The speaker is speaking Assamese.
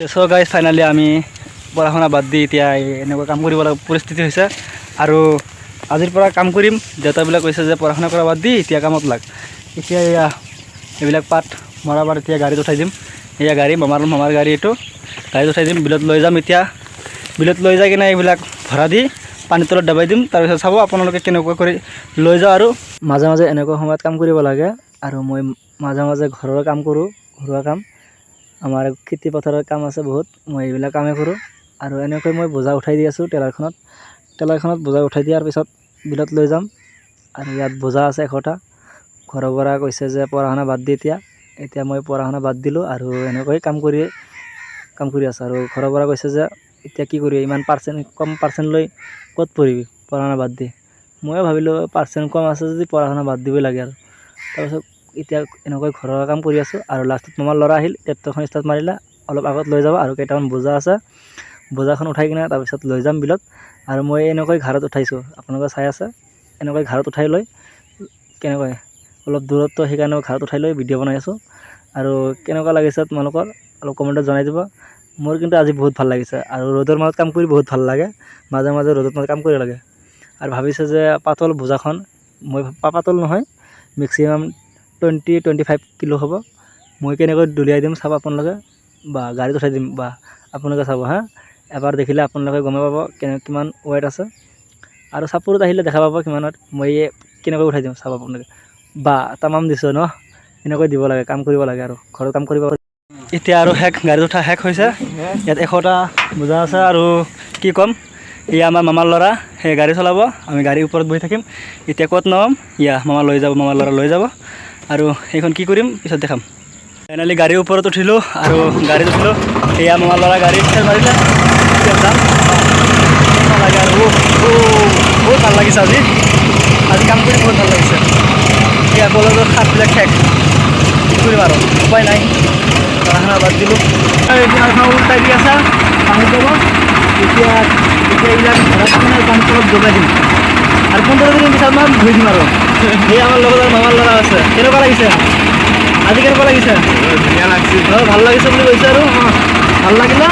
সো গাইজ ফাইনালি আমি পঢ়া শুনা বাদ দি এতিয়া এনেকুৱা কাম কৰিব লগা পৰিস্থিতি হৈছে আৰু আজিৰ পৰা কাম কৰিম। দেউতাবিলাক কৈছে যে পঢ়া শুনা কৰা বাদ দি এতিয়া কামত লাগ। এতিয়া এইবিলাক পাত মৰা পাত এতিয়া গাড়ীত উঠাই দিম। এয়া গাড়ী মামাৰ গাড়ী, এইটো গাড়ীত উঠাই দিম, বিলত লৈ যাম। এতিয়া বিলত লৈ যাই কিনে এইবিলাক ভৰা দি পানীৰ তলত দবাই দিম। তাৰপিছত চাব আপোনালোকে কেনেকুৱা কৰি লৈ যাওঁ। আৰু মাজে মাজে এনেকুৱা সময়ত কাম কৰিব লাগে। আৰু মই মাজে মাজে ঘৰৰ কাম কৰোঁ, ঘৰুৱা কাম। আমাৰ খেতি পথাৰৰ কাম আছে বহুত, মই এইবিলাক কামেই কৰোঁ। আৰু এনেকৈ মই বোজা উঠাই দি আছোঁ টেলাৰখনত বোজা উঠাই দিয়াৰ পিছত বিলত লৈ যাম। আৰু ইয়াত বোজা আছে 100টা। ঘৰৰ পৰা কৈছে যে পঢ়া শুনা বাদ দি এতিয়া মই পঢ়া শুনা বাদ দিলোঁ আৰু এনেকৈ কাম কৰি আছোঁ। আৰু ঘৰৰ পৰা কৈছে যে এতিয়া কি কৰিবি, ইমান কম পাৰ্চেণ্ট লৈ ক'ত পঢ়িবি পঢ়া শুনা বাদ দি। ময়ো ভাবিলোঁ পাৰ্চেণ্ট কম আছে যদি পঢ়া শুনা বাদ দিবই লাগে। আৰু তাৰপিছত এতিয়া এনেকৈ ঘৰৰ কাম কৰি আছোঁ। আৰু লাষ্টত মামাৰ ল'ৰা আহিল, ট্ৰেক্টৰখন ষ্টাৰ্ট মাৰিলে, অলপ আগত লৈ যাব। আৰু কেইটামান বোজা আছে, বোজাখন উঠাই কিনে তাৰপিছত লৈ যাম বিলত। আৰু মই এনেকৈ ঘাৰত উঠাইছোঁ, আপোনালোকে চাই আছে। এনেকৈ ঘাৰত উঠাই লৈ কেনেকৈ অলপ দূৰত্ব, সেইকাৰণে ঘাৰত উঠাই লৈ ভিডিঅ' বনাই আছোঁ। আৰু কেনেকুৱা লাগিছে তোমালোকৰ অলপ কমেণ্টত জনাই দিব। মোৰ কিন্তু আজি বহুত ভাল লাগিছে। আৰু ৰ'দৰ মাজত কাম কৰি বহুত ভাল লাগে। মাজে মাজে ৰ'দত মাজত কাম কৰিব লাগে। আৰু ভাবিছে যে পাতল বোজাখন, মই পাতল নহয়, মেক্সিমাম 20-25 কিলো হ'ব। মই কেনেকৈ দলিয়াই দিম চাব আপোনালোকে, বা গাড়ীত উঠাই দিম, বা আপোনালোকে চাব হা। এবাৰ দেখিলে আপোনালোকে গমে পাব কিমান ৱেট আছে। আৰু চাপোৰত আহিলে দেখা পাব কিমানত মই কেনেকৈ উঠাই দিম চাব আপোনালোকে। বা তামাম দিছোঁ ন, এনেকৈ দিব লাগে, কাম কৰিব লাগে। আৰু ঘৰৰ কাম কৰিব। এতিয়া আৰু গাড়ীত উঠা শেষ হৈছে। ইয়াত 100টা বোজা আছে। আৰু কি ক'ম, এয়া আমাৰ মামাৰ ল'ৰা, সেই গাড়ী চলাব, আমি গাড়ীৰ ওপৰত বহি থাকিম। এতিয়া ক'ত নাম, মামাৰ ল'ৰা লৈ যাব। আৰু সেইখন কি কৰিম পিছত দেখাম। ফাইনেলি গাড়ীৰ ওপৰত উঠিলোঁ আৰু গাড়ীত উঠিলোঁ। এয়া মামাৰ ল'ৰা গাড়ী মাৰিলে। যাম লাগে আৰু বহুত ভাল লাগিছে আজি কাম কৰি বহুত ভাল লাগিছে। এতিয়া কলেজৰ খাতবিলাক শেষ, কি কৰিম আৰু উপায় নাই, পঢ়া শুনা বাদ দিলোঁ। উল্টাই দি আছে পানীত যাব। এতিয়া এইবিলাক পানীত তলত জগাই দিম। আৰু 15 দিনৰ পিছত মই ধুই দিম। আৰু এই আমাৰ লগত আৰু মামাৰ ল'ৰা আছে। কেনেকুৱা লাগিছে আজি, কেনেকুৱা লাগিছে? ধুনীয়া লাগিছে, ভাল লাগিছে বুলি কৈছে। আৰু ভাল লাগিলে।